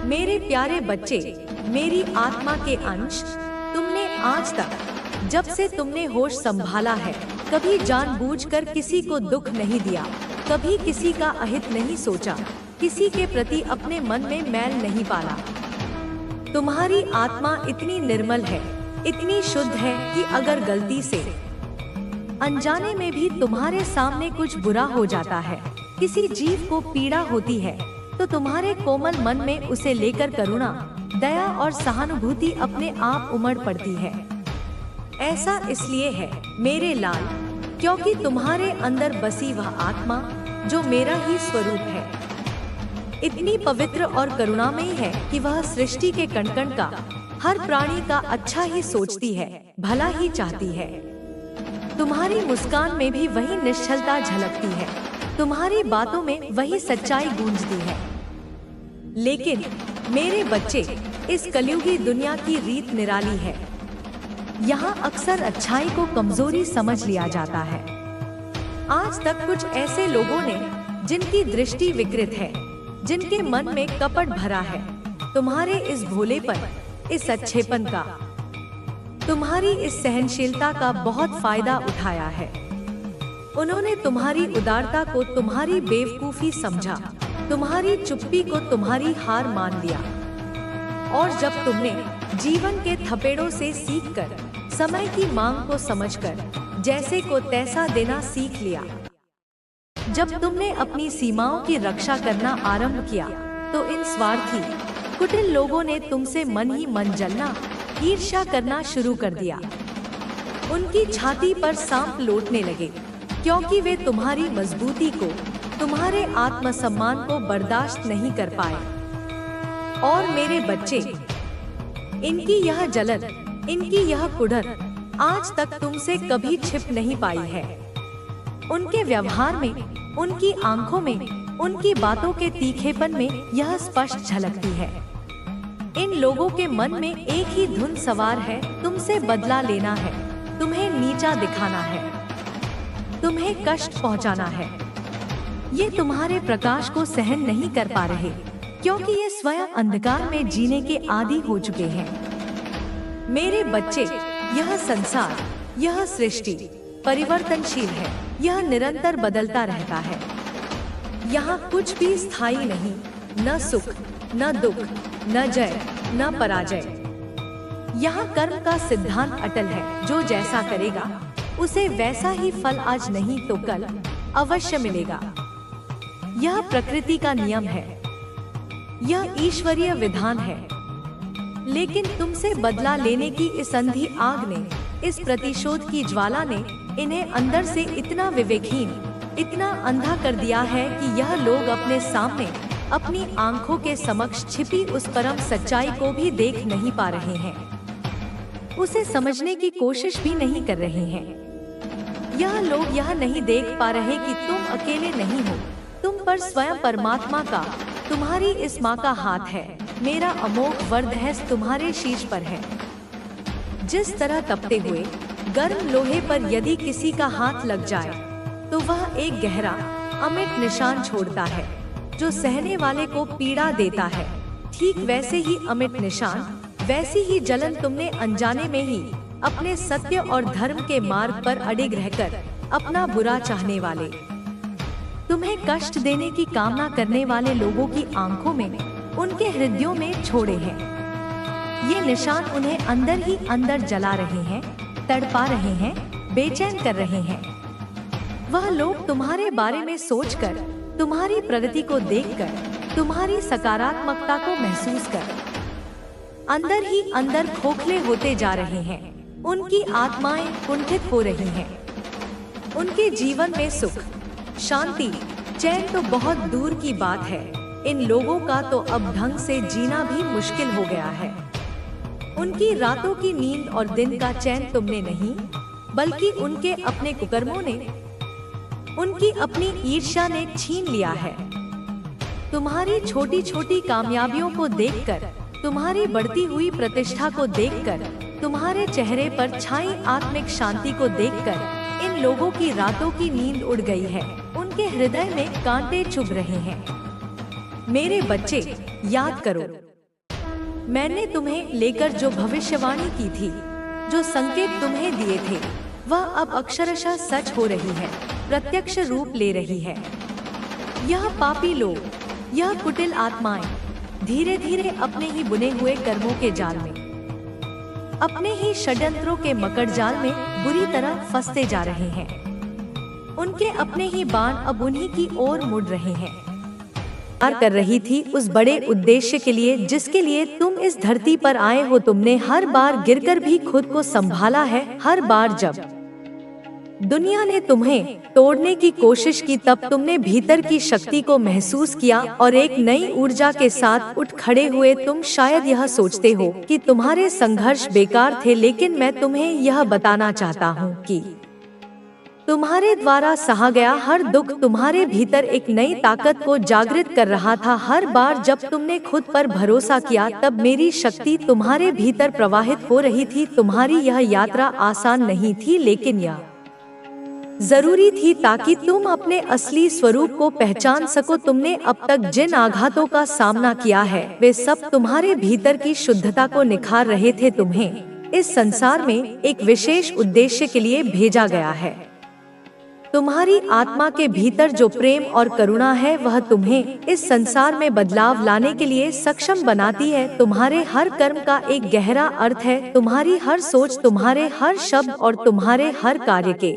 मेरे प्यारे बच्चे, मेरी आत्मा के अंश, तुमने आज तक जब से तुमने होश संभाला है कभी जानबूझकर किसी को दुख नहीं दिया, कभी किसी का अहित नहीं सोचा, किसी के प्रति अपने मन में मैल नहीं पाला। तुम्हारी आत्मा इतनी निर्मल है, इतनी शुद्ध है कि अगर गलती से अनजाने में भी तुम्हारे सामने कुछ बुरा हो जाता है, किसी जीव को पीड़ा होती है, तो तुम्हारे कोमल मन में उसे लेकर करुणा, दया और सहानुभूति अपने आप उमड़ पड़ती है। ऐसा इसलिए है मेरे लाल, क्योंकि तुम्हारे अंदर बसी वह आत्मा जो मेरा ही स्वरूप है इतनी पवित्र और करुणामयी है कि वह सृष्टि के कण-कण का, हर प्राणी का अच्छा ही सोचती है, भला ही चाहती है। तुम्हारी मुस्कान में भी वही निश्चलता झलकती है, तुम्हारी बातों में वही सच्चाई गूंजती है। लेकिन मेरे बच्चे, इस कलयुगी दुनिया की रीत निराली है। यहाँ अक्सर अच्छाई को कमजोरी समझ लिया जाता है। आज तक कुछ ऐसे लोगों ने जिनकी दृष्टि विकृत है, जिनके मन में कपट भरा है, तुम्हारे इस भोलेपन, इस अच्छेपन का, तुम्हारी इस सहनशीलता का बहुत फायदा उठाया है। उन्होंने तुम्हारी उदारता को तुम्हारी बेवकूफी समझा, तुम्हारी चुप्पी को तुम्हारी हार मान लिया। और जब तुमने जीवन के थपेड़ों से सीखकर, समय की मांग को समझकर जैसे को तैसा देना सीख लिया, जब तुमने अपनी सीमाओं की रक्षा करना आरंभ किया, तो इन स्वार्थी कुटिल लोगों ने तुमसे मन ही मन जलना, ईर्ष्या करना शुरू कर दिया। उनकी छाती पर सांप लौटने लगे, क्योंकि वे तुम्हारी मजबूती को, तुम्हारे आत्मसम्मान को बर्दाश्त नहीं कर पाए। और मेरे बच्चे, इनकी यह जलन, इनकी यह कुढ़न आज तक तुमसे कभी छिप नहीं पाई है। उनके व्यवहार में, उनकी आंखों में, उनकी बातों के तीखेपन में यह स्पष्ट झलकती है। इन लोगों के मन में एक ही धुन सवार है, तुमसे बदला लेना है, तुम्हें नीचा दिखाना है, तुम्हें कष्ट पहुंचाना है। ये तुम्हारे प्रकाश को सहन नहीं कर पा रहे, क्योंकि ये स्वयं अंधकार में जीने के आदी हो चुके हैं। मेरे बच्चे, यह संसार, यह सृष्टि परिवर्तनशील है, यह निरंतर बदलता रहता है। यहाँ कुछ भी स्थायी नहीं, न सुख, न दुख, न जय, न पराजय। यहाँ कर्म का सिद्धांत अटल है, जो जैसा करेगा उसे वैसा ही फल आज नहीं तो कल अवश्य मिलेगा। यह प्रकृति का नियम है, यह ईश्वरीय विधान है। लेकिन तुमसे बदला लेने की इस अंधी आग ने, इस प्रतिशोध की ज्वाला ने इन्हें अंदर से इतना विवेकहीन, इतना अंधा कर दिया है कि यह लोग अपने सामने, अपनी आंखों के समक्ष छिपी उस परम सच्चाई को भी देख नहीं पा रहे हैं, उसे समझने की कोशिश भी नहीं कर रहे हैं। यह लोग यह नहीं देख पा रहे कि तुम अकेले नहीं हो, तुम पर स्वयं परमात्मा का, तुम्हारी इस माँ का हाथ है। मेरा अमोघ वरदहस्त तुम्हारे शीश पर है। जिस तरह तपते हुए गर्म लोहे पर यदि किसी का हाथ लग जाए, तो वह एक गहरा, अमिट निशान छोड़ता है, जो सहने वाले को पीड़ा देता है। ठीक वैसे ही अमिट निशान, वैसी ही जलन तुमने अनजाने में ही अपने सत्य और धर्म के मार्ग पर अडिग रहकर अपना बुरा चाहने वाले, तुम्हें कष्ट देने की कामना करने वाले लोगों की आंखों में, उनके हृदयों में छोड़े हैं। ये निशान उन्हें अंदर ही अंदर जला रहे हैं, तड़पा रहे हैं, बेचैन कर रहे हैं। वह लोग तुम्हारे बारे में सोचकर, तुम्हारी प्रगति को देखकर, तुम्हारी सकारात्मकता को महसूस कर अंदर ही अंदर खोखले होते जा रहे हैं। उनकी आत्माएं कुंठित हो रही हैं। उनके जीवन में सुख, शांति, चैन तो बहुत दूर की बात है। इन लोगों का तो अब ढंग से जीना भी मुश्किल हो गया है। उनकी रातों की नींद और दिन का चैन तुमने नहीं, बल्कि उनके अपने कुकर्मों ने, उनकी अपनी ईर्ष्या ने छीन लिया है। तुम्हारी छोटी छोटी कामयाबियों को देखकर, तुम्हारी बढ़ती हुई प्रतिष्ठा को देखकर, तुम्हारे चेहरे पर छाई आत्मिक शांति को देखकर इन लोगों की रातों की नींद उड़ गई है। उनके हृदय में कांटे चुभ रहे हैं। मेरे बच्चे, याद करो, मैंने तुम्हें लेकर जो भविष्यवाणी की थी, जो संकेत तुम्हें दिए थे, वह अब अक्षरशः सच हो रही है, प्रत्यक्ष रूप ले रही है। यह पापी लोग, यह कुटिल आत्माएं धीरे धीरे अपने ही बुने हुए कर्मों के जाल में, अपने ही षड्यंत्रों के मकड़ जाल में बुरी तरह फंसते जा रहे हैं। उनके अपने ही बाण अब उन्हीं की ओर मुड़ रहे हैं। कर रही थी उस बड़े उद्देश्य के लिए जिसके लिए तुम इस धरती पर आए हो। तुमने हर बार गिरकर भी खुद को संभाला है। हर बार जब दुनिया ने तुम्हें तोड़ने की कोशिश की, तब तुमने भीतर की शक्ति को महसूस किया और एक नई ऊर्जा के साथ उठ खड़े हुए। तुम शायद यह सोचते हो कि तुम्हारे संघर्ष बेकार थे, लेकिन मैं तुम्हें यह बताना चाहता हूँ कि तुम्हारे द्वारा सहा गया हर दुख तुम्हारे भीतर एक नई ताकत को जागृत कर रहा था। हर बार जब तुमने खुद पर भरोसा किया, तब मेरी शक्ति तुम्हारे भीतर प्रवाहित हो रही थी। तुम्हारी यह यात्रा आसान नहीं थी, लेकिन यह जरूरी थी ताकि तुम अपने असली स्वरूप को पहचान सको। तुमने अब तक जिन आघातों का सामना किया है, वे सब तुम्हारे भीतर की शुद्धता को निखार रहे थे। तुम्हें इस संसार में एक विशेष उद्देश्य के लिए भेजा गया है। तुम्हारी आत्मा के भीतर जो प्रेम और करुणा है, वह तुम्हें इस संसार में बदलाव लाने के लिए सक्षम बनाती है। तुम्हारे हर कर्म का एक गहरा अर्थ है। तुम्हारी हर सोच, तुम्हारे हर शब्द और तुम्हारे हर कार्य के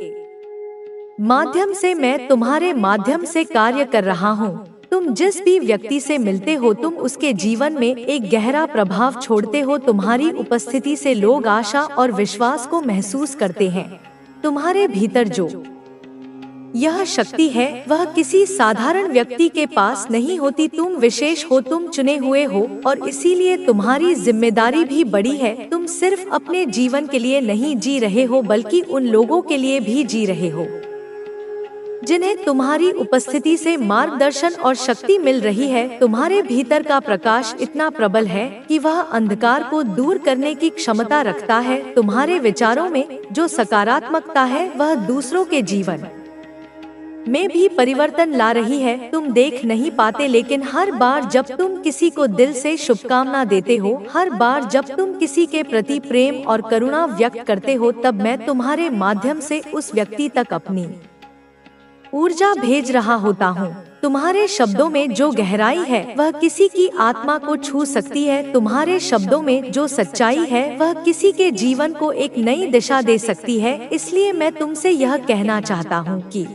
माध्यम से मैं तुम्हारे माध्यम से कार्य कर रहा हूँ। तुम जिस भी व्यक्ति से मिलते हो, तुम उसके जीवन में एक गहरा प्रभाव छोड़ते हो। तुम्हारी उपस्थिति से लोग आशा और विश्वास को महसूस करते हैं। तुम्हारे भीतर जो यह शक्ति है, वह किसी साधारण व्यक्ति के पास नहीं होती। तुम विशेष हो, तुम चुने हुए हो, और इसीलिए तुम्हारी जिम्मेदारी भी बड़ी है। तुम सिर्फ अपने जीवन के लिए नहीं जी रहे हो, बल्कि उन लोगों के लिए भी जी रहे हो जिन्हें तुम्हारी उपस्थिति से मार्गदर्शन और शक्ति मिल रही है। तुम्हारे भीतर का प्रकाश इतना प्रबल है कि वह अंधकार को दूर करने की क्षमता रखता है। तुम्हारे विचारों में जो सकारात्मकता है, वह दूसरों के जीवन में भी परिवर्तन ला रही है। तुम देख नहीं पाते, लेकिन हर बार जब तुम किसी को दिल से शुभकामना देते हो, हर बार जब तुम किसी के प्रति प्रेम और करुणा व्यक्त करते हो, तब मैं तुम्हारे माध्यम से उस व्यक्ति तक अपनी ऊर्जा भेज रहा होता हूँ। तुम्हारे शब्दों में जो गहराई है, वह किसी की आत्मा को छू सकती है। तुम्हारे शब्दों में जो सच्चाई है, वह किसी के जीवन को एक नई दिशा दे सकती है। इसलिए मैं तुमसे यह कहना चाहता हूँ कि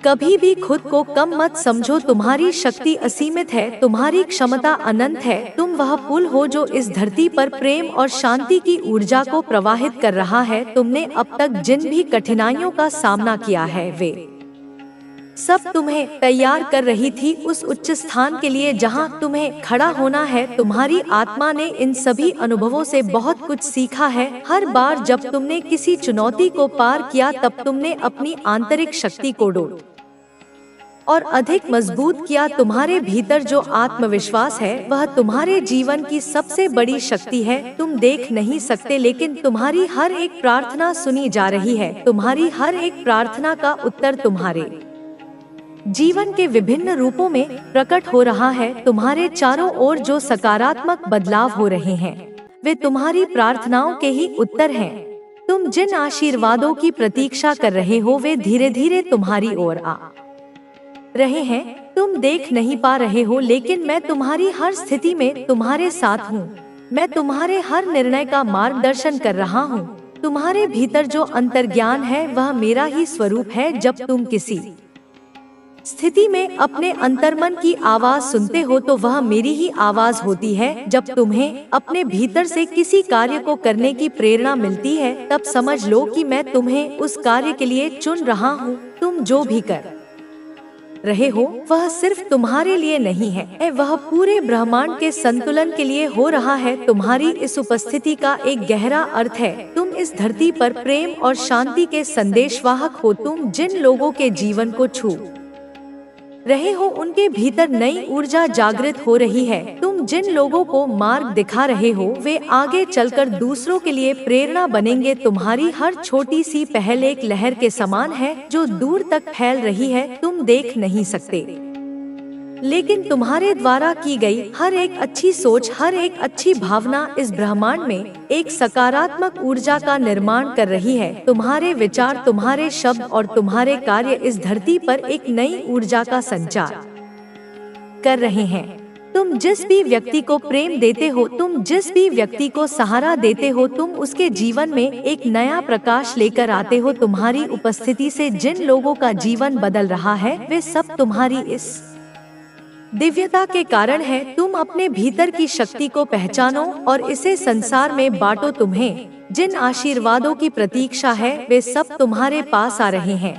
कभी भी खुद को कम मत समझो। तुम्हारी शक्ति असीमित है, तुम्हारी क्षमता अनंत है। तुम वह पुल हो जो इस धरती पर प्रेम और शांति की ऊर्जा को प्रवाहित कर रहा है। तुमने अब तक जिन भी कठिनाइयों का सामना किया है, वे सब तुम्हें तैयार कर रही थी उस उच्च स्थान के लिए जहां तुम्हें खड़ा होना है। तुम्हारी आत्मा ने इन सभी अनुभवों से बहुत कुछ सीखा है। हर बार जब तुमने किसी चुनौती को पार किया, तब तुमने अपनी आंतरिक शक्ति को डोल और अधिक मजबूत किया। तुम्हारे भीतर जो आत्मविश्वास है, वह तुम्हारे जीवन की सबसे बड़ी शक्ति है। तुम देख नहीं सकते, लेकिन तुम्हारी हर एक प्रार्थना सुनी जा रही है। तुम्हारी हर एक प्रार्थना का उत्तर तुम्हारे जीवन के विभिन्न रूपों में प्रकट हो रहा है। तुम्हारे चारों ओर जो सकारात्मक बदलाव हो रहे हैं, वे तुम्हारी प्रार्थनाओं के ही उत्तर हैं। तुम जिन आशीर्वादों की प्रतीक्षा कर रहे हो, वे धीरे धीरे तुम्हारी ओर आ रहे हैं। तुम देख नहीं पा रहे हो, लेकिन मैं तुम्हारी हर स्थिति में तुम्हारे साथ हूँ। मैं तुम्हारे हर निर्णय का मार्गदर्शन कर रहा हूँ। तुम्हारे भीतर जो अंतर्ज्ञान है, वह मेरा ही स्वरूप है। जब तुम किसी स्थिति में अपने अंतर्मन की आवाज सुनते हो, तो वह मेरी ही आवाज होती है। जब तुम्हें अपने भीतर से किसी कार्य को करने की प्रेरणा मिलती है, तब समझ लो कि मैं तुम्हें उस कार्य के लिए चुन रहा हूँ। तुम जो भी कर रहे हो, वह सिर्फ तुम्हारे लिए नहीं है, वह पूरे ब्रह्मांड के संतुलन के लिए हो रहा है। तुम्हारी इस उपस्थिति का एक गहरा अर्थ है। तुम इस धरती पर प्रेम और शांति के संदेशवाहक हो। तुम जिन लोगों के जीवन को छू रहे हो, उनके भीतर नई ऊर्जा जागृत हो रही है। तुम जिन लोगों को मार्ग दिखा रहे हो, वे आगे चलकर दूसरों के लिए प्रेरणा बनेंगे। तुम्हारी हर छोटी सी पहल एक लहर के समान है जो दूर तक फैल रही है। तुम देख नहीं सकते, लेकिन तुम्हारे द्वारा की गई हर एक अच्छी सोच, हर एक अच्छी भावना इस ब्रह्मांड में एक सकारात्मक ऊर्जा का निर्माण कर रही है। तुम्हारे विचार, तुम्हारे शब्द और तुम्हारे कार्य इस धरती पर एक नई ऊर्जा का संचार कर रहे हैं। तुम जिस भी व्यक्ति को प्रेम देते हो, तुम जिस भी व्यक्ति को सहारा देते हो, तुम उसके जीवन में एक नया प्रकाश लेकर आते हो। तुम्हारी उपस्थिति से जिन लोगों का जीवन बदल रहा है, वे सब तुम्हारी इस दिव्यता के कारण है। तुम अपने भीतर की शक्ति को पहचानो और इसे संसार में बांटो। तुम्हें जिन आशीर्वादों की प्रतीक्षा है, वे सब तुम्हारे पास आ रहे हैं।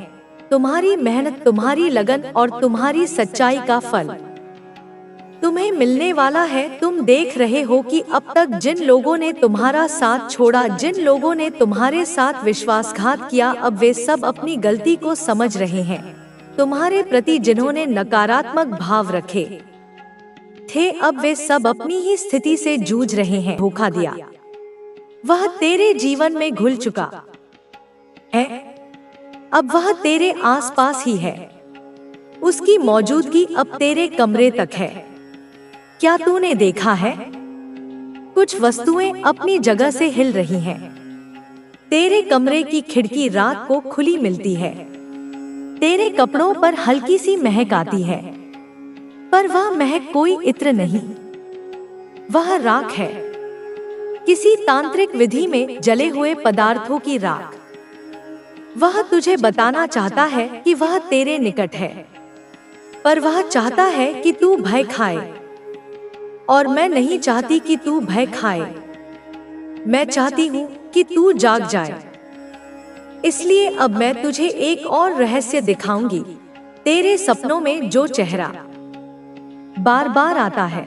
तुम्हारी मेहनत, तुम्हारी लगन और तुम्हारी सच्चाई का फल तुम्हें मिलने वाला है। तुम देख रहे हो कि अब तक जिन लोगों ने तुम्हारा साथ छोड़ा, जिन लोगों ने तुम्हारे साथ विश्वासघात किया, अब वे सब अपनी गलती को समझ रहे हैं। तुम्हारे प्रति जिन्होंने नकारात्मक भाव रखे थे, अब वे सब अपनी ही स्थिति से जूझ रहे हैं। धोखा दिया, वह तेरे जीवन में घुल चुका है। अब वह तेरे आसपास ही है। उसकी मौजूदगी अब तेरे कमरे तक है। क्या तूने देखा है? कुछ वस्तुएं अपनी जगह से हिल रही हैं। तेरे कमरे की खिड़की रात को खुली मिलती है। तेरे कपड़ों पर हल्की सी महक आती है, पर वह महक कोई इत्र नहीं, वह राख है। किसी तांत्रिक विधि में जले हुए पदार्थों की राख। वह तुझे बताना चाहता है कि वह तेरे निकट है, पर वह चाहता है कि तू भय खाए। और मैं नहीं चाहती कि तू भय खाए, मैं चाहती हूँ कि तू जाग जाए। इसलिए अब मैं तुझे एक और रहस्य दिखाऊंगी। तेरे सपनों में जो चेहरा बार बार आता है,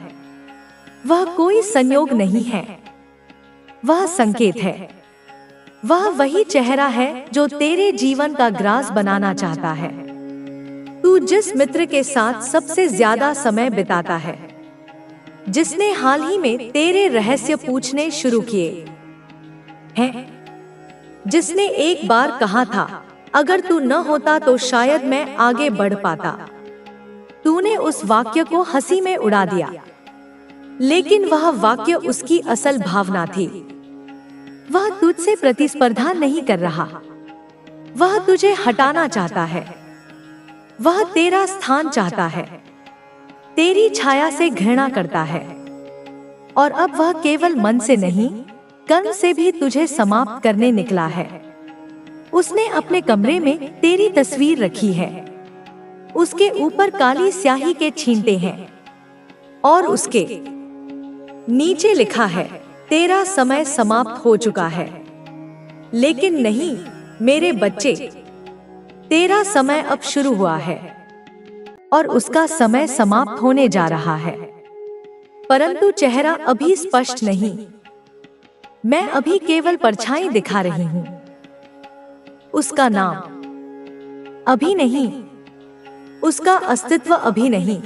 वह कोई संयोग नहीं है, वह संकेत है। वह वही चेहरा है जो तेरे जीवन का ग्रास बनाना चाहता है। तू जिस मित्र के साथ सबसे ज्यादा समय बिताता है, जिसने हाल ही में तेरे रहस्य पूछने शुरू किए हैं, जिसने एक बार कहा था, अगर तू न होता तो शायद मैं आगे बढ़ पाता। तूने उस वाक्य को हंसी में उड़ा दिया, लेकिन वह वाक्य उसकी असल भावना थी। वह तुझसे प्रतिस्पर्धा नहीं कर रहा, वह तुझे हटाना चाहता है। वह तेरा स्थान चाहता है, तेरी छाया से घृणा करता है। और अब वह केवल मन से नहीं, कर्म से भी तुझे समाप्त करने निकला है। उसने अपने कमरे में तेरी तस्वीर रखी है। उसके ऊपर काली स्याही के छींटे हैं और उसके नीचे लिखा है, तेरा समय समाप्त हो चुका है। लेकिन नहीं मेरे बच्चे, तेरा समय अब शुरू हुआ है और उसका समय समाप्त होने जा रहा है। परंतु चेहरा अभी स्पष्ट नहीं, मैं अभी केवल परछाई दिखा रही हूँ। उसका नाम अभी नहीं, उसका अस्तित्व अभी नहीं,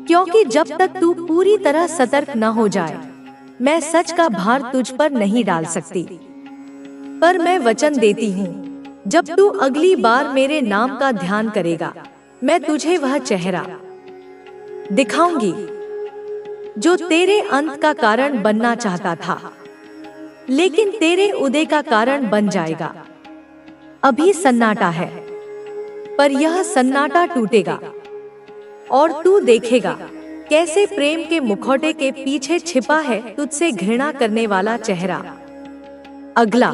क्योंकि जब तक तू पूरी तरह सतर्क न हो जाए, मैं सच का भार तुझ पर नहीं डाल सकती। पर मैं वचन देती हूँ, जब तू अगली बार मेरे नाम का ध्यान करेगा, मैं तुझे वह चेहरा दिखाऊंगी जो तेरे अंत का कारण बनना चाहता था, लेकिन तेरे उदय का कारण बन जाएगा। अभी सन्नाटा है, पर यह सन्नाटा टूटेगा और तू देखेगा कैसे प्रेम के मुखौटे के पीछे छिपा है तुझसे घृणा करने वाला चेहरा। अगला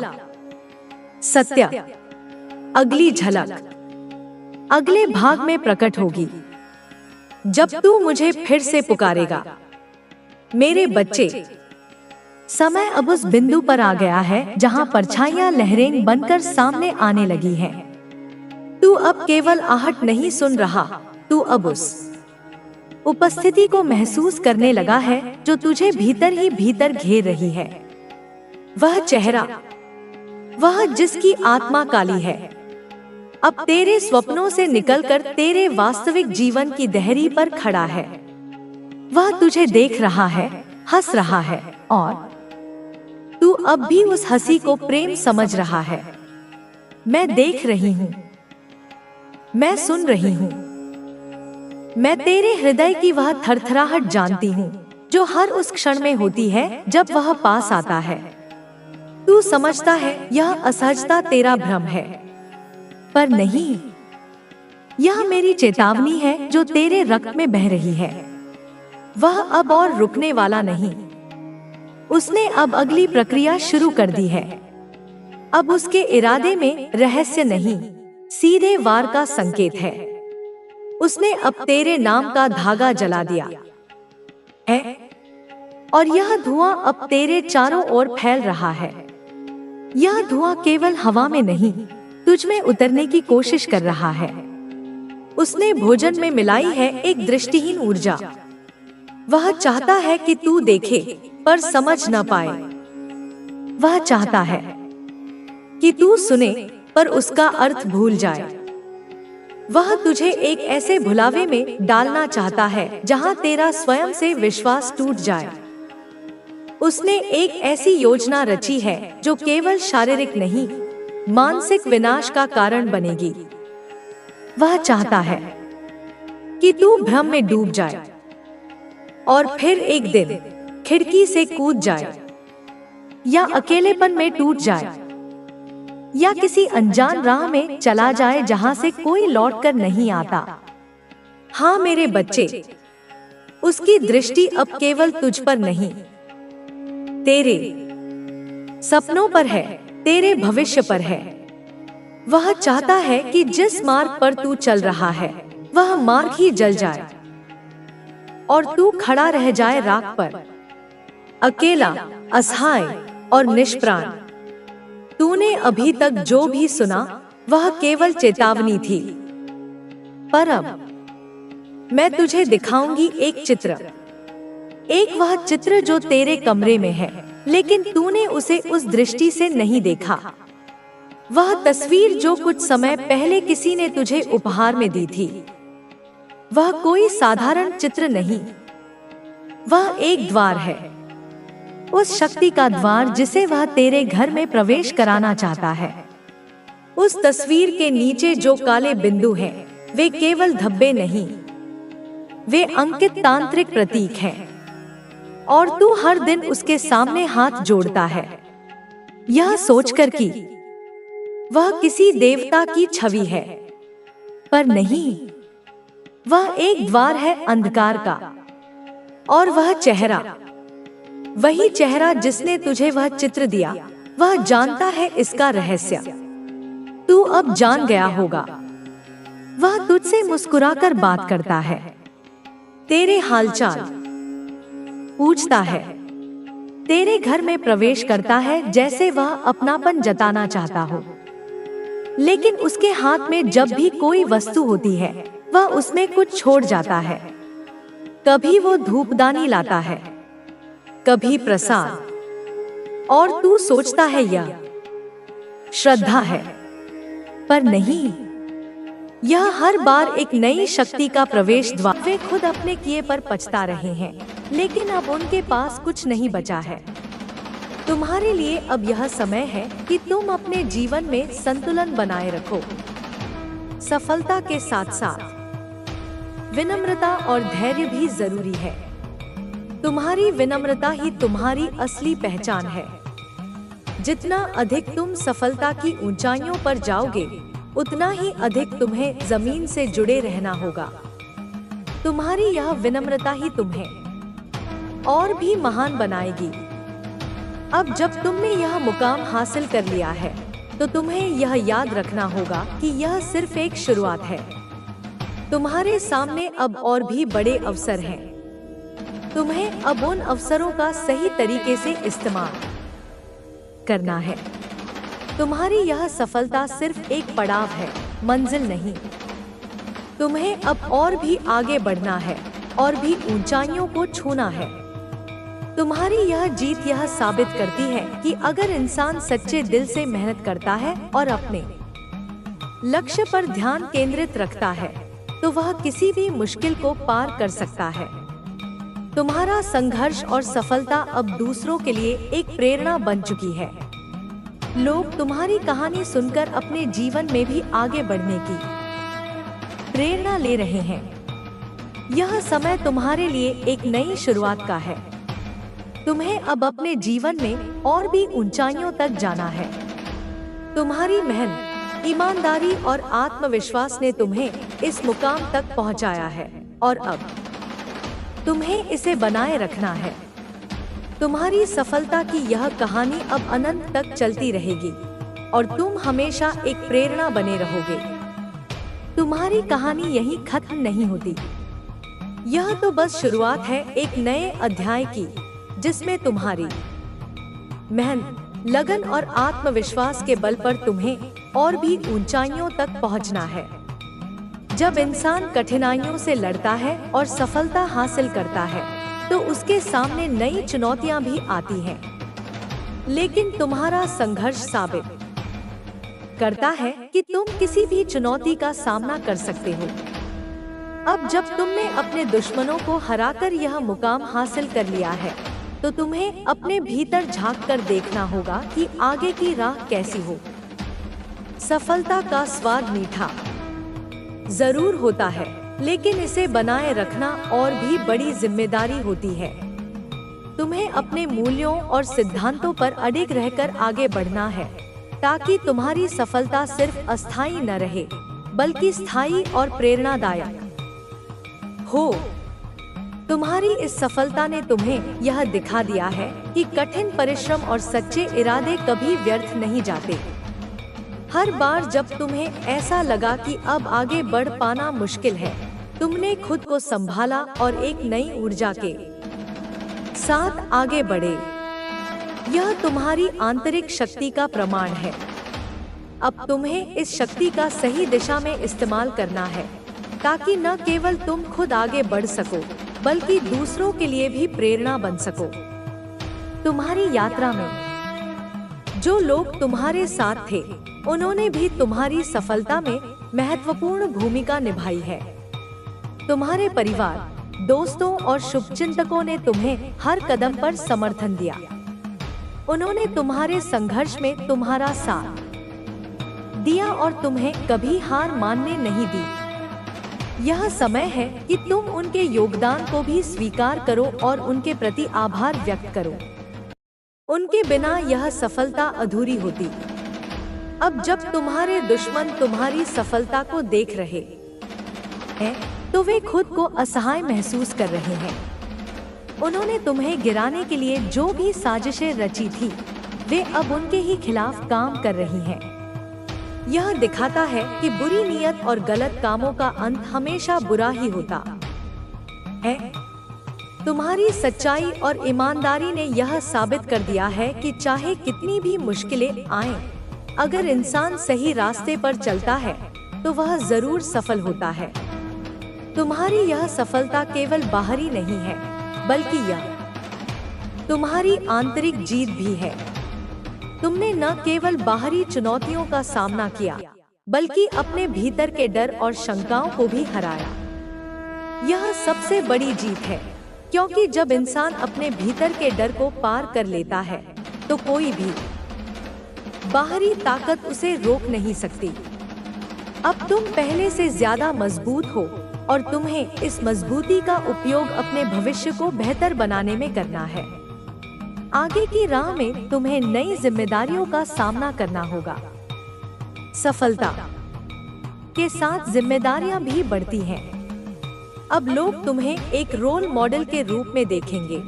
सत्य, अगली झलक अगले भाग में प्रकट होगी, जब तू मुझे फिर से पुकारेगा। मेरे बच्चे, समय अब उस बिंदु पर आ गया है जहां परछाइयां लहरें बनकर सामने आने लगी हैं। तू अब केवल आहट नहीं सुन रहा, तू अब उस उपस्थिति को महसूस करने लगा है जो तुझे भीतर ही भीतर घेर रही है। वह चेहरा, वह जिसकी आत्मा काली है, अब तेरे स्वप्नों से निकलकर तेरे वास्तविक जीवन की दहरी पर खड़ा है। वह तुझे देख रहा है, हंस रहा है, और तू अब भी उस हंसी को प्रेम समझ रहा है। मैं देख रही हूँ, मैं सुन रही हूँ, मैं तेरे हृदय की वह थरथराहट जानती हूँ जो हर उस क्षण में होती है जब वह पास आता है। तू समझता है यह असहजता तेरा भ्रम है, पर नहीं, यह मेरी चेतावनी है जो तेरे रक्त में बह रही है। वह अब और रुकने वाला नहीं। उसने अब अगली प्रक्रिया शुरू कर दी है। अब उसके इरादे में रहस्य नहीं, सीधे वार का संकेत है। उसने अब तेरे नाम का धागा जला दिया है और यह धुआं अब तेरे चारों ओर फैल रहा है। यह धुआं केवल हवा में नहीं, तुझ में उतरने की कोशिश कर रहा है। उसने भोजन में मिलाई है एक दृष्टिहीन ऊर्जा। वह चाहता है कि तू देखे पर समझ न पाए। वह चाहता है कि तू सुने पर उसका अर्थ भूल जाए। वह तुझे एक ऐसे भुलावे में डालना चाहता है जहां तेरा स्वयं से विश्वास टूट जाए। उसने एक ऐसी योजना रची है जो केवल शारीरिक नहीं, मानसिक विनाश का कारण बनेगी। वह चाहता है कि तू भ्रम में डूब जाए और फिर एक दिन खिड़की से कूद जाए, या अकेलेपन में टूट जाए, या किसी अनजान राह में चला जाए जहां से कोई लौटकर नहीं आता। हाँ मेरे बच्चे, उसकी दृष्टि अब केवल तुझ पर नहीं, तेरे सपनों पर है, तेरे भविष्य पर है। वह चाहता है कि जिस मार्ग पर तू चल रहा है वह मार्ग ही जल जाए और तू खड़ा रह जाए राख पर, अकेला, असहाय और निष्प्राण। तूने अभी तक जो भी सुना वह केवल चेतावनी थी, पर अब मैं तुझे दिखाऊंगी एक चित्र। एक वह चित्र जो तेरे कमरे में है, लेकिन तूने उसे उस दृष्टि से नहीं देखा। वह तस्वीर जो कुछ समय पहले किसी ने तुझे उपहार में दी थी। वह कोई साधारण चित्र नहीं, वह एक द्वार है, उस शक्ति का द्वार जिसे वह तेरे घर में प्रवेश कराना चाहता है। उस तस्वीर के नीचे जो काले बिंदु हैं, वे केवल धब्बे नहीं, वे अंकित तांत्रिक प्रतीक हैं। और तू हर दिन उसके सामने हाथ जोड़ता है, यह सोचकर कि वह किसी देवता की छवि है, पर नहीं, वह एक द्वार है अंधकार का। और वह चेहरा, वही चेहरा जिसने तुझे वह चित्र दिया, वह जानता है इसका रहस्य। तू अब जान गया होगा। वह तुझसे मुस्कुराकर बात करता है, तेरे हालचाल पूछता है, तेरे घर में प्रवेश करता है जैसे वह अपनापन जताना चाहता हो। लेकिन उसके हाथ में जब भी कोई वस्तु होती है वह उसमें कुछ छोड़ जाता है। कभी वो धूपदानी लाता है, कभी प्रसाद, और तू सोचता है यह श्रद्धा है, पर नहीं, यह हर बार एक नई शक्ति का प्रवेश द्वार। वे खुद अपने किए पर पछता रहे हैं, लेकिन अब उनके पास कुछ नहीं बचा है। तुम्हारे लिए अब यह समय है कि तुम अपने जीवन में संतुलन बनाए रखो। सफलता के साथ साथ विनम्रता और धैर्य भी जरूरी है। तुम्हारी विनम्रता ही तुम्हारी असली पहचान है। जितना अधिक तुम सफलता की ऊंचाइयों पर जाओगे, उतना ही अधिक तुम्हें जमीन से जुड़े रहना होगा। तुम्हारी यह विनम्रता ही तुम्हें और भी महान बनाएगी। अब जब तुमने यह मुकाम हासिल कर लिया है, तो तुम्हें यह याद रखना होगा कि यह सिर्फ एक शुरुआत है। तुम्हारे सामने अब और भी बड़े अवसर हैं। तुम्हें अब उन अवसरों का सही तरीके से इस्तेमाल करना है। तुम्हारी यह सफलता सिर्फ एक पड़ाव है, मंजिल नहीं। तुम्हें अब और भी आगे बढ़ना है और भी ऊंचाइयों को छूना है। तुम्हारी यह जीत यह साबित करती है कि अगर इंसान सच्चे दिल से मेहनत करता है और अपने लक्ष्य पर ध्यान केंद्रित रखता है, तो वह किसी भी मुश्किल को पार कर सकता है। तुम्हारा संघर्ष और सफलता अब दूसरों के लिए एक प्रेरणा बन चुकी है। लोग तुम्हारी कहानी सुनकर अपने जीवन में भी आगे बढ़ने की प्रेरणा ले रहे हैं। यह समय तुम्हारे लिए एक नई शुरुआत का है। तुम्हें अब अपने जीवन में और भी ऊंचाइयों तक जाना है। तुम्हारी मेहनत, ईमानदारी और आत्मविश्वास ने तुम्हें इस मुकाम तक पहुंचाया है और अब तुम्हें इसे बनाए रखना है। तुम्हारी सफलता की यह कहानी अब अनंत तक चलती रहेगी और तुम हमेशा एक प्रेरणा बने रहोगे। तुम्हारी कहानी यहीं खत्म नहीं होती। यह तो बस शुरुआत है एक नए अध्याय की, जिसमें तुम्हारी मेहनत, लगन और आत्मविश्वास के बल पर तुम्हें और भी ऊंचाइयों तक पहुंचना है। जब इंसान कठिनाइयों से लड़ता है और सफलता हासिल करता है, तो उसके सामने नई चुनौतियां भी आती हैं। लेकिन तुम्हारा संघर्ष साबित करता है कि तुम किसी भी चुनौती का सामना कर सकते हो। अब जब तुमने अपने दुश्मनों को हराकर यह मुकाम हासिल कर लिया है, तो तुम्हें अपने भीतर झांक कर देखना होगा कि आगे की राह कैसी हो। सफलता का स्वाद मीठा जरूर होता है, लेकिन इसे बनाए रखना और भी बड़ी जिम्मेदारी होती है। तुम्हें अपने मूल्यों और सिद्धांतों पर अडिग रहकर आगे बढ़ना है, ताकि तुम्हारी सफलता सिर्फ अस्थायी न रहे, बल्कि स्थायी और प्रेरणादायक हो। तुम्हारी इस सफलता ने तुम्हें यह दिखा दिया है कि कठिन परिश्रम और सच्चे इरादे कभी व्यर्थ नहीं जाते। हर बार जब तुम्हें ऐसा लगा कि अब आगे बढ़ पाना मुश्किल है, तुमने खुद को संभाला और एक नई ऊर्जा के साथ आगे बढ़े। यह तुम्हारी आंतरिक शक्ति का प्रमाण है। अब तुम्हें इस शक्ति का सही दिशा में इस्तेमाल करना है, ताकि न केवल तुम खुद आगे बढ़ सको, बल्कि दूसरों के लिए भी प्रेरणा बन सको। तुम्हारी यात्रा में जो लोग तुम्हारे साथ थे, उन्होंने भी तुम्हारी सफलता में महत्वपूर्ण भूमिका निभाई है। तुम्हारे परिवार, दोस्तों और शुभचिंतकों ने तुम्हें हर कदम पर समर्थन दिया। उन्होंने तुम्हारे संघर्ष में तुम्हारा साथ दिया और तुम्हें कभी हार मानने नहीं दी। यह समय है कि तुम उनके योगदान को भी स्वीकार करो और उनके प्रति आभार व्यक्त करो। उनके बिना यह सफलता अधूरी होती। अब जब तुम्हारे दुश्मन तुम्हारी सफलता को देख रहे हैं, तो वे खुद को असहाय महसूस कर रहे हैं। उन्होंने तुम्हें गिराने के लिए जो भी साजिशें रची थी, वे अब उनके ही खिलाफ काम कर रही हैं। यह दिखाता है कि बुरी नीयत और गलत कामों का अंत हमेशा बुरा ही होता है। तुम्हारी सच्चाई और ईमानदारी ने यह साबित कर दिया है कि चाहे कितनी भी मुश्किलें आएं, अगर इंसान सही रास्ते पर चलता है, तो वह जरूर सफल होता है। तुम्हारी यह सफलता केवल बाहरी नहीं है, बल्कि यह तुम्हारी आंतरिक जीत भी है। तुमने न केवल बाहरी चुनौतियों का सामना किया, बल्कि अपने भीतर के डर और शंकाओं को भी हराया। यह सबसे बड़ी जीत है, क्योंकि जब इंसान अपने भीतर के डर को पार कर लेता है, तो कोई भी बाहरी ताकत उसे रोक नहीं सकती। अब तुम पहले से ज्यादा मजबूत हो और तुम्हें इस मजबूती का उपयोग अपने भविष्य को बेहतर बनाने में करना है। आगे की राह में तुम्हें नई जिम्मेदारियों का सामना करना होगा। सफलता के साथ जिम्मेदारियां भी बढ़ती हैं। अब लोग तुम्हें एक रोल मॉडल के रूप में देखेंगे।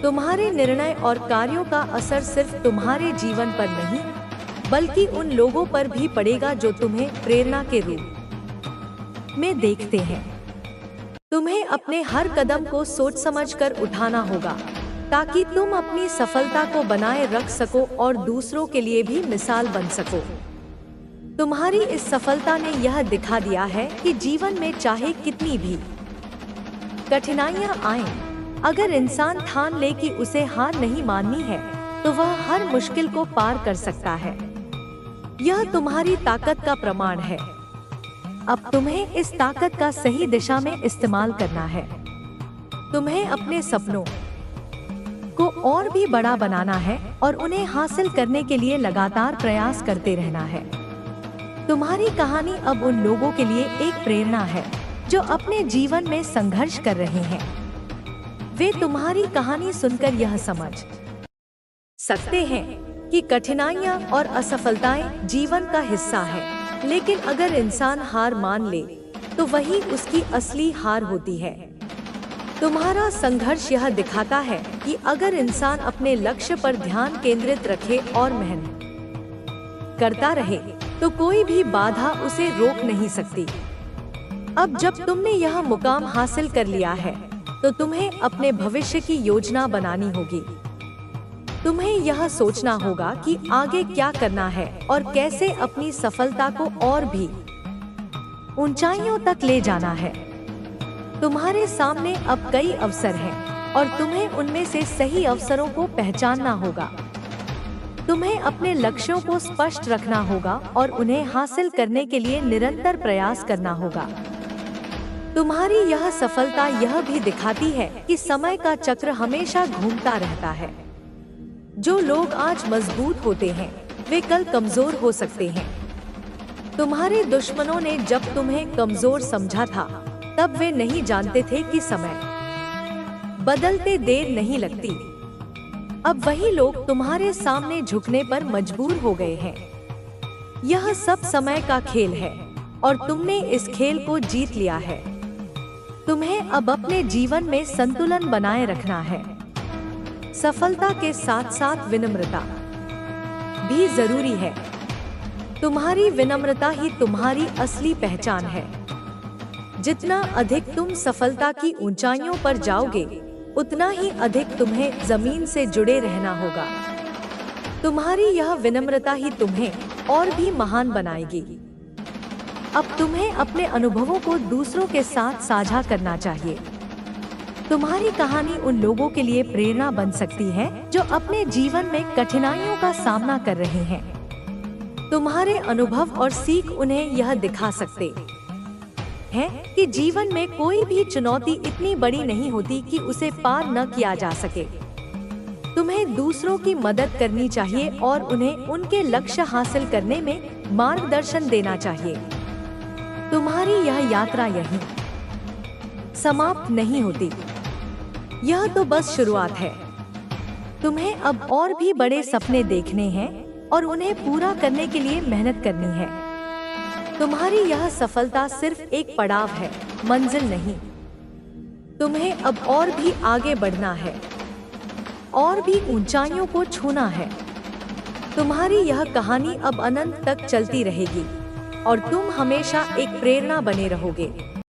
तुम्हारे निर्णय और कार्यों का असर सिर्फ तुम्हारे जीवन पर नहीं, बल्कि उन लोगों पर भी पड़ेगा जो तुम्हें प्रेरणा के रूप में देखते हैं। तुम्हें अपने हर कदम को सोच समझकर उठाना होगा, ताकि तुम अपनी सफलता को बनाए रख सको और दूसरों के लिए भी मिसाल बन सको। तुम्हारी इस सफलता ने यह दिखा दिया है कि जीवन में चाहे कितनी भी कठिनाइयां आएं, अगर इंसान ठान ले कि उसे हार नहीं माननी है, तो वह हर मुश्किल को पार कर सकता है। यह तुम्हारी ताकत का प्रमाण है। अब तुम्हें इस ताकत का सही दिशा में इस्तेमाल करना है। तुम्हें अपने सपनों को और भी बड़ा बनाना है और उन्हें हासिल करने के लिए लगातार प्रयास करते रहना है। तुम्हारी कहानी अब उन लोगों के लिए एक प्रेरणा है जो अपने जीवन में संघर्ष कर रहे हैं। वे तुम्हारी कहानी सुनकर यह समझ सकते हैं कि कठिनाइयां और असफलताएं जीवन का हिस्सा है, लेकिन अगर इंसान हार मान ले तो वही उसकी असली हार होती है। तुम्हारा संघर्ष यह दिखाता है कि अगर इंसान अपने लक्ष्य पर ध्यान केंद्रित रखे और मेहनत करता रहे तो कोई भी बाधा उसे रोक नहीं सकती। अब जब तुमने यह मुकाम हासिल कर लिया है तो तुम्हें अपने भविष्य की योजना बनानी होगी। तुम्हें यह सोचना होगा कि आगे क्या करना है और कैसे अपनी सफलता को और भी ऊंचाइयों तक ले जाना है। तुम्हारे सामने अब कई अवसर हैं और तुम्हें उनमें से सही अवसरों को पहचानना होगा। तुम्हें अपने लक्ष्यों को स्पष्ट रखना होगा और उन्हें हासिल करने के लिए निरंतर प्रयास करना होगा। तुम्हारी यह सफलता यह भी दिखाती है कि समय का चक्र हमेशा घूमता रहता है। जो लोग आज मजबूत होते हैं वे कल कमजोर हो सकते हैं। तुम्हारे दुश्मनों ने जब तुम्हें कमजोर समझा था तब वे नहीं जानते थे कि समय बदलते देर नहीं लगती। अब वही लोग तुम्हारे सामने झुकने पर मजबूर हो गए हैं। यह सब समय का खेल है और तुमने इस खेल को जीत लिया है। तुम्हें अब अपने जीवन में संतुलन बनाए रखना है। सफलता के साथ साथ विनम्रता भी जरूरी है। तुम्हारी विनम्रता ही तुम्हारी असली पहचान है। जितना अधिक तुम सफलता की ऊंचाइयों पर जाओगे उतना ही अधिक तुम्हें जमीन से जुड़े रहना होगा। तुम्हारी यह विनम्रता ही तुम्हें और भी महान बनाएगी। अब तुम्हें अपने अनुभवों को दूसरों के साथ साझा करना चाहिए। तुम्हारी कहानी उन लोगों के लिए प्रेरणा बन सकती है जो अपने जीवन में कठिनाइयों का सामना कर रहे हैं। तुम्हारे अनुभव और सीख उन्हें यह दिखा सकते हैं कि जीवन में कोई भी चुनौती इतनी बड़ी नहीं होती कि उसे पार न किया जा सके। तुम्हें दूसरों की मदद करनी चाहिए और उन्हें उनके लक्ष्य हासिल करने में मार्गदर्शन देना चाहिए। तुम्हारी यह यात्रा यहीं समाप्त नहीं होती। यह तो बस शुरुआत है। तुम्हें अब और भी बड़े सपने देखने हैं और उन्हें पूरा करने के लिए मेहनत करनी है। तुम्हारी यह सफलता सिर्फ एक पड़ाव है, मंजिल नहीं। तुम्हें अब और भी आगे बढ़ना है और भी ऊंचाइयों को छूना है। तुम्हारी यह कहानी अब अनंत तक चलती रहेगी और तुम हमेशा एक प्रेरणा बने रहोगे।